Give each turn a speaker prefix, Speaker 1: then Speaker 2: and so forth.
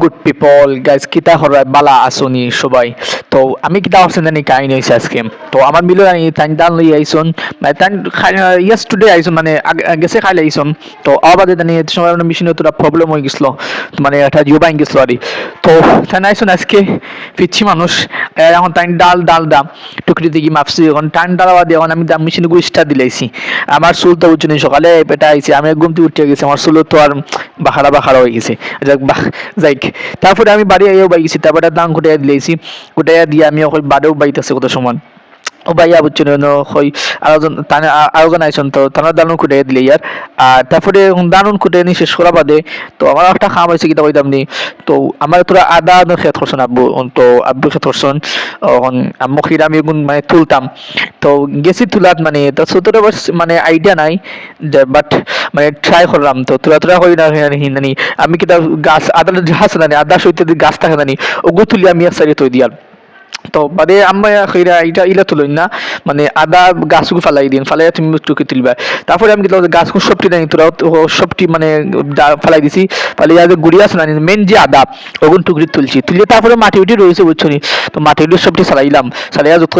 Speaker 1: Good people guys কিতা হরাই বালা আসনি সবাই। তো আমি কিতা হচ্ছেন জানি কাহিনী হয়েছে আজকে। তো আমার মিলো জানি তাই দান লই আইসন মানে তাই ইয়াস টুডে আইসন মানে গেছে খাইলে আইসন। তো আবাদে জানি সময় মেশিনে তোরা প্রবলেম হয়ে গেছিল, মানে একটা জিও বাইন গেছিল আর তো তাই আইসন আজকে পিচ্ছি মানুষ। এখন তাই ডাল ডাল দাম টুকরি দিকে মাপছি, এখন টান ডালাবা দিয়ে এখন আমি দাম মেশিনে গুলো স্টার দিলাইছি। আমার চুল তো উঠছে সকালে পেটা আইছে, আমি ঘুম থেকে উঠে গেছি, আমার চুল তো আর বাখারা বাখারা হয়ে গেছে। যাইক তারপরে আমি বাড়ি আইয়াও বাই গেছি, তারপরে দাম ঘুটাইয়া দিলেছি, ঘুটাইয়া দিয়ে আমি ওই বাড়িও বাইতেছে কত সমান ও ভাইয়া বুঝছেন হই আরেকজন আরেকজন আইসন, তো তারা দানুন খুঁটে দিলে ইয়ার। আর তারপরে দানুন খুঁটে নি শেষ করা বাদে তো আমার একটা খাম হয়েছে কিতা কইতাম নি। তো আমার তোরা আদা খেত করছেন আব্বু, তো আব্বু খেত করছেন আম্মু খিরা আমি মানে তুলতাম। তো গেছি তুলাত মানে তো ছোটটা মানে আইডিয়া নাই বাট মানে ট্রাই করলাম। তো তোরা তোরা হই না জানি আমি কিতা গাছ আদা গাছ জানি আদা সইতে গাছ থাকে জানি ওগু তুলি আমি এক সাইডে তৈ দিয়াল। তো বাদে আম্মা খৈরা এটা ইলা তুলই না, মানে আদা গাছগু ফালাই দিন, ফালাই তুমি টুকি তুলবা। তারপরে আমি কিন্তু গাছগু সবটি নাই তোরা সবটি মানে ফালাই দিছি, ফালাই আগে গুড়ি আছে না মেন যে আদা ওগুন টুকরি তুলছি, তুলে তারপরে মাটি উঠি রয়েছে বুঝছো নি। তো মাটি উঠি সবটি সারাইলাম, সারাইয়া যত